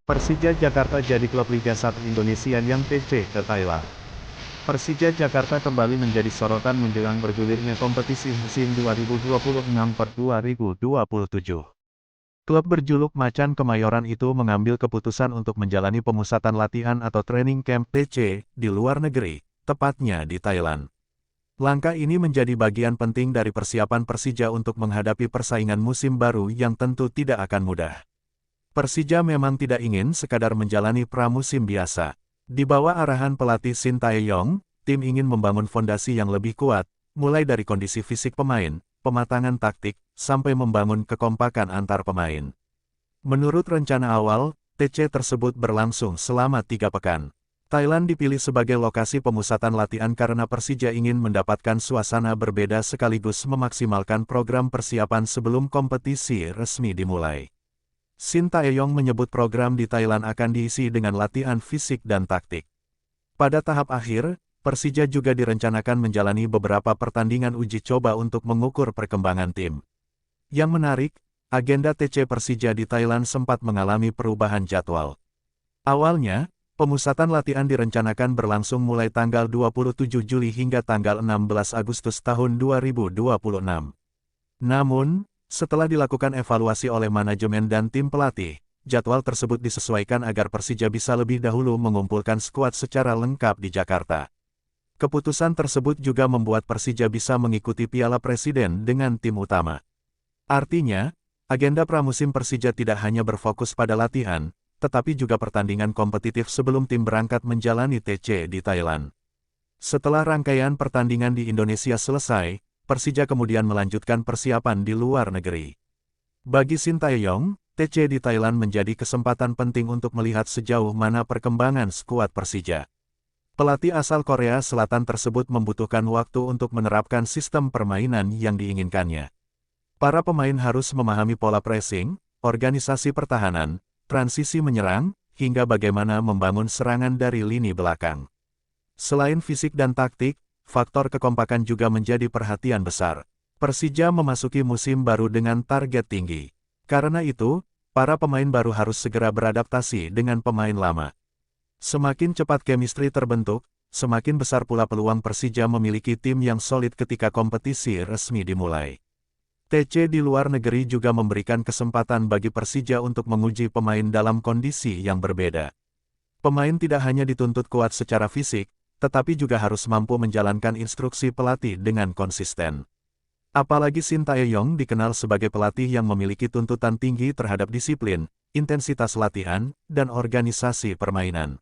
Persija Jakarta jadi klub Liga 1 Indonesia yang TC ke Thailand. Persija Jakarta kembali menjadi sorotan menjelang bergulirnya kompetisi musim 2026-2027. Klub berjuluk Macan Kemayoran itu mengambil keputusan untuk menjalani pemusatan latihan atau training camp TC di luar negeri, tepatnya di Thailand. Langkah ini menjadi bagian penting dari persiapan Persija untuk menghadapi persaingan musim baru yang tentu tidak akan mudah. Persija memang tidak ingin sekadar menjalani pramusim biasa. Di bawah arahan pelatih Shin Tae-yong, tim ingin membangun fondasi yang lebih kuat, mulai dari kondisi fisik pemain, pematangan taktik, sampai membangun kekompakan antar pemain. Menurut rencana awal, TC tersebut berlangsung selama 3 pekan. Thailand dipilih sebagai lokasi pemusatan latihan karena Persija ingin mendapatkan suasana berbeda sekaligus memaksimalkan program persiapan sebelum kompetisi resmi dimulai. Shin Tae-yong menyebut program di Thailand akan diisi dengan latihan fisik dan taktik. Pada tahap akhir, Persija juga direncanakan menjalani beberapa pertandingan uji coba untuk mengukur perkembangan tim. Yang menarik, agenda TC Persija di Thailand sempat mengalami perubahan jadwal. Awalnya, pemusatan latihan direncanakan berlangsung mulai tanggal 27 Juli hingga tanggal 16 Agustus tahun 2026. Namun, setelah dilakukan evaluasi oleh manajemen dan tim pelatih, jadwal tersebut disesuaikan agar Persija bisa lebih dahulu mengumpulkan skuad secara lengkap di Jakarta. Keputusan tersebut juga membuat Persija bisa mengikuti Piala Presiden dengan tim utama. Artinya, agenda pramusim Persija tidak hanya berfokus pada latihan, tetapi juga pertandingan kompetitif sebelum tim berangkat menjalani TC di Thailand. Setelah rangkaian pertandingan di Indonesia selesai, Persija kemudian melanjutkan persiapan di luar negeri. Bagi Shin Tae-yong, TC di Thailand menjadi kesempatan penting untuk melihat sejauh mana perkembangan skuad Persija. Pelatih asal Korea Selatan tersebut membutuhkan waktu untuk menerapkan sistem permainan yang diinginkannya. Para pemain harus memahami pola pressing, organisasi pertahanan, transisi menyerang, hingga bagaimana membangun serangan dari lini belakang. Selain fisik dan taktik, faktor kekompakan juga menjadi perhatian besar. Persija memasuki musim baru dengan target tinggi. Karena itu, para pemain baru harus segera beradaptasi dengan pemain lama. Semakin cepat chemistry terbentuk, semakin besar pula peluang Persija memiliki tim yang solid ketika kompetisi resmi dimulai. TC di luar negeri juga memberikan kesempatan bagi Persija untuk menguji pemain dalam kondisi yang berbeda. Pemain tidak hanya dituntut kuat secara fisik, tetapi juga harus mampu menjalankan instruksi pelatih dengan konsisten. Apalagi Shin Tae-yong dikenal sebagai pelatih yang memiliki tuntutan tinggi terhadap disiplin, intensitas latihan, dan organisasi permainan.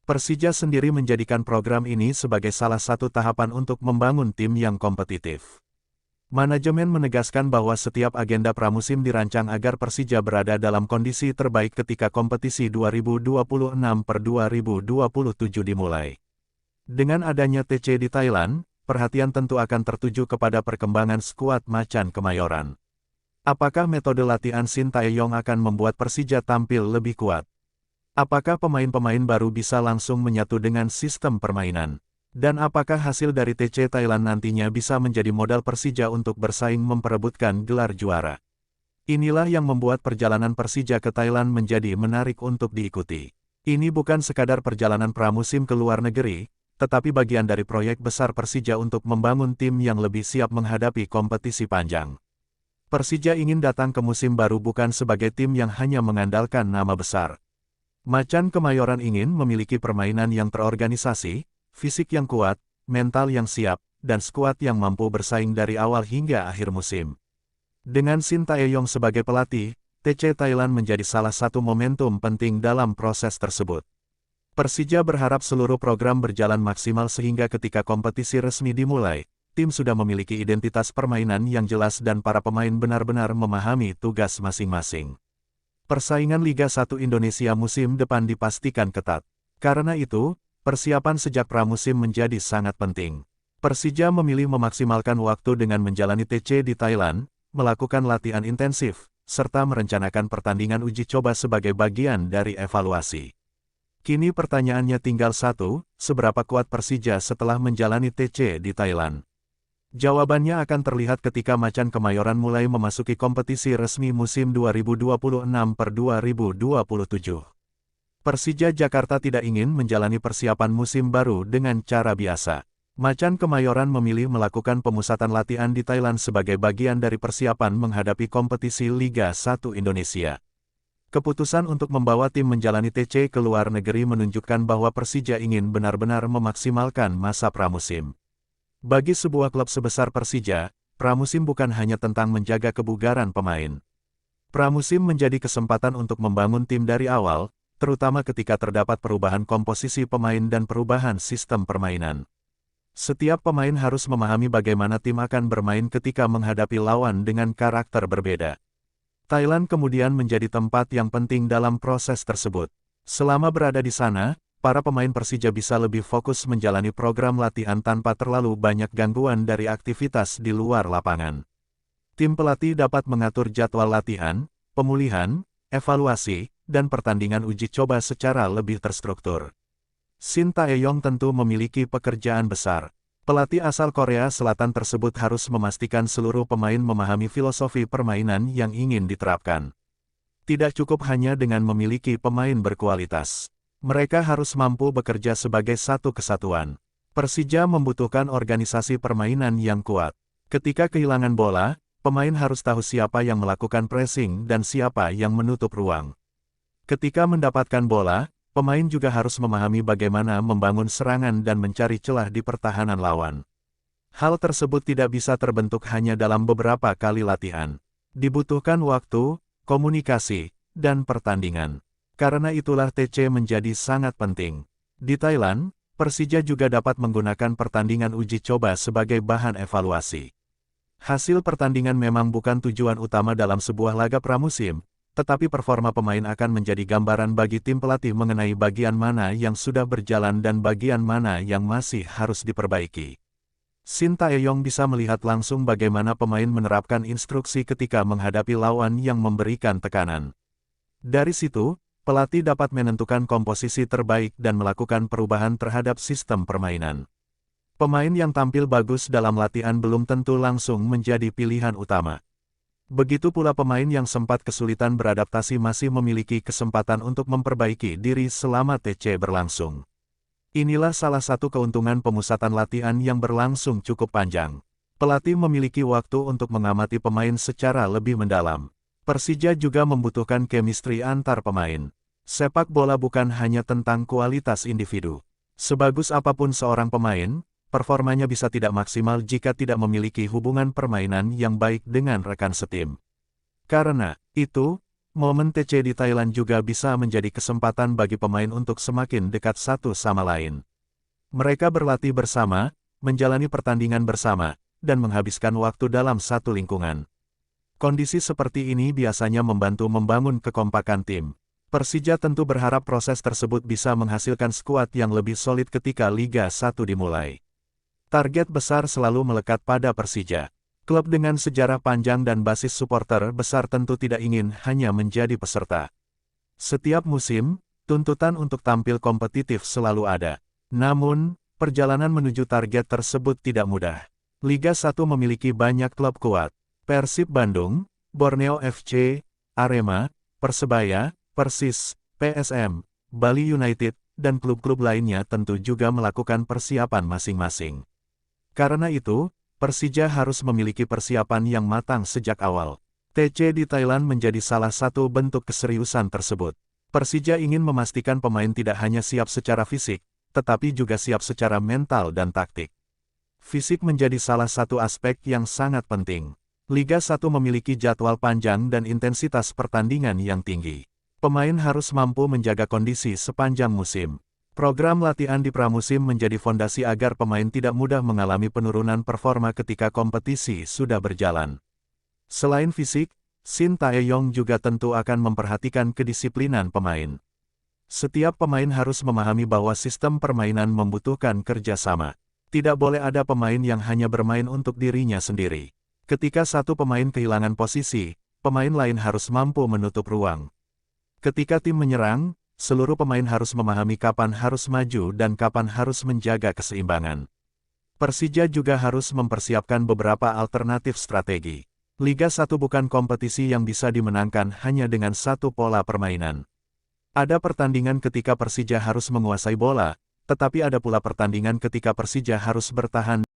Persija sendiri menjadikan program ini sebagai salah satu tahapan untuk membangun tim yang kompetitif. Manajemen menegaskan bahwa setiap agenda pramusim dirancang agar Persija berada dalam kondisi terbaik ketika kompetisi 2026-2027 dimulai. Dengan adanya TC di Thailand, perhatian tentu akan tertuju kepada perkembangan skuad Macan Kemayoran. Apakah metode latihan Shin Tae-yong akan membuat Persija tampil lebih kuat? Apakah pemain-pemain baru bisa langsung menyatu dengan sistem permainan? Dan apakah hasil dari TC Thailand nantinya bisa menjadi modal Persija untuk bersaing memperebutkan gelar juara? Inilah yang membuat perjalanan Persija ke Thailand menjadi menarik untuk diikuti. Ini bukan sekadar perjalanan pramusim ke luar negeri, tetapi bagian dari proyek besar Persija untuk membangun tim yang lebih siap menghadapi kompetisi panjang. Persija ingin datang ke musim baru bukan sebagai tim yang hanya mengandalkan nama besar. Macan Kemayoran ingin memiliki permainan yang terorganisasi, fisik yang kuat, mental yang siap, dan skuad yang mampu bersaing dari awal hingga akhir musim. Dengan Shin Tae-yong sebagai pelatih, TC Thailand menjadi salah satu momentum penting dalam proses tersebut. Persija berharap seluruh program berjalan maksimal sehingga ketika kompetisi resmi dimulai, tim sudah memiliki identitas permainan yang jelas dan para pemain benar-benar memahami tugas masing-masing. Persaingan Liga 1 Indonesia musim depan dipastikan ketat. Karena itu, persiapan sejak pramusim menjadi sangat penting. Persija memilih memaksimalkan waktu dengan menjalani TC di Thailand, melakukan latihan intensif, serta merencanakan pertandingan uji coba sebagai bagian dari evaluasi. Kini pertanyaannya tinggal satu, seberapa kuat Persija setelah menjalani TC di Thailand? Jawabannya akan terlihat ketika Macan Kemayoran mulai memasuki kompetisi resmi musim 2026-2027. Persija Jakarta tidak ingin menjalani persiapan musim baru dengan cara biasa. Macan Kemayoran memilih melakukan pemusatan latihan di Thailand sebagai bagian dari persiapan menghadapi kompetisi Liga 1 Indonesia. Keputusan untuk membawa tim menjalani TC ke luar negeri menunjukkan bahwa Persija ingin benar-benar memaksimalkan masa pramusim. Bagi sebuah klub sebesar Persija, pramusim bukan hanya tentang menjaga kebugaran pemain. Pramusim menjadi kesempatan untuk membangun tim dari awal, terutama ketika terdapat perubahan komposisi pemain dan perubahan sistem permainan. Setiap pemain harus memahami bagaimana tim akan bermain ketika menghadapi lawan dengan karakter berbeda. Thailand kemudian menjadi tempat yang penting dalam proses tersebut. Selama berada di sana, para pemain Persija bisa lebih fokus menjalani program latihan tanpa terlalu banyak gangguan dari aktivitas di luar lapangan. Tim pelatih dapat mengatur jadwal latihan, pemulihan, evaluasi, dan pertandingan uji coba secara lebih terstruktur. Shin Tae-yong tentu memiliki pekerjaan besar. Pelatih asal Korea Selatan tersebut harus memastikan seluruh pemain memahami filosofi permainan yang ingin diterapkan. Tidak cukup hanya dengan memiliki pemain berkualitas. Mereka harus mampu bekerja sebagai satu kesatuan. Persija membutuhkan organisasi permainan yang kuat. Ketika kehilangan bola, pemain harus tahu siapa yang melakukan pressing dan siapa yang menutup ruang. Ketika mendapatkan bola, pemain juga harus memahami bagaimana membangun serangan dan mencari celah di pertahanan lawan. Hal tersebut tidak bisa terbentuk hanya dalam beberapa kali latihan. Dibutuhkan waktu, komunikasi, dan pertandingan. Karena itulah TC menjadi sangat penting. Di Thailand, Persija juga dapat menggunakan pertandingan uji coba sebagai bahan evaluasi. Hasil pertandingan memang bukan tujuan utama dalam sebuah laga pramusim, tetapi performa pemain akan menjadi gambaran bagi tim pelatih mengenai bagian mana yang sudah berjalan dan bagian mana yang masih harus diperbaiki. Shin Tae-yong bisa melihat langsung bagaimana pemain menerapkan instruksi ketika menghadapi lawan yang memberikan tekanan. Dari situ, pelatih dapat menentukan komposisi terbaik dan melakukan perubahan terhadap sistem permainan. Pemain yang tampil bagus dalam latihan belum tentu langsung menjadi pilihan utama. Begitu pula pemain yang sempat kesulitan beradaptasi masih memiliki kesempatan untuk memperbaiki diri selama TC berlangsung. Inilah salah satu keuntungan pemusatan latihan yang berlangsung cukup panjang. Pelatih memiliki waktu untuk mengamati pemain secara lebih mendalam. Persija juga membutuhkan chemistry antar pemain. Sepak bola bukan hanya tentang kualitas individu. Sebagus apapun seorang pemain, performanya bisa tidak maksimal jika tidak memiliki hubungan permainan yang baik dengan rekan setim. Karena itu, momen TC di Thailand juga bisa menjadi kesempatan bagi pemain untuk semakin dekat satu sama lain. Mereka berlatih bersama, menjalani pertandingan bersama, dan menghabiskan waktu dalam satu lingkungan. Kondisi seperti ini biasanya membantu membangun kekompakan tim. Persija tentu berharap proses tersebut bisa menghasilkan skuad yang lebih solid ketika Liga 1 dimulai. Target besar selalu melekat pada Persija. Klub dengan sejarah panjang dan basis supporter besar tentu tidak ingin hanya menjadi peserta. Setiap musim, tuntutan untuk tampil kompetitif selalu ada. Namun, perjalanan menuju target tersebut tidak mudah. Liga 1 memiliki banyak klub kuat. Persib Bandung, Borneo FC, Arema, Persebaya, Persis, PSM, Bali United, dan klub-klub lainnya tentu juga melakukan persiapan masing-masing. Karena itu, Persija harus memiliki persiapan yang matang sejak awal. TC di Thailand menjadi salah satu bentuk keseriusan tersebut. Persija ingin memastikan pemain tidak hanya siap secara fisik, tetapi juga siap secara mental dan taktik. Fisik menjadi salah satu aspek yang sangat penting. Liga 1 memiliki jadwal panjang dan intensitas pertandingan yang tinggi. Pemain harus mampu menjaga kondisi sepanjang musim. Program latihan di pramusim menjadi fondasi agar pemain tidak mudah mengalami penurunan performa ketika kompetisi sudah berjalan. Selain fisik, Shin Tae-yong juga tentu akan memperhatikan kedisiplinan pemain. Setiap pemain harus memahami bahwa sistem permainan membutuhkan kerjasama. Tidak boleh ada pemain yang hanya bermain untuk dirinya sendiri. Ketika satu pemain kehilangan posisi, pemain lain harus mampu menutup ruang. Ketika tim menyerang, seluruh pemain harus memahami kapan harus maju dan kapan harus menjaga keseimbangan. Persija juga harus mempersiapkan beberapa alternatif strategi. Liga 1 bukan kompetisi yang bisa dimenangkan hanya dengan satu pola permainan. Ada pertandingan ketika Persija harus menguasai bola, tetapi ada pula pertandingan ketika Persija harus bertahan.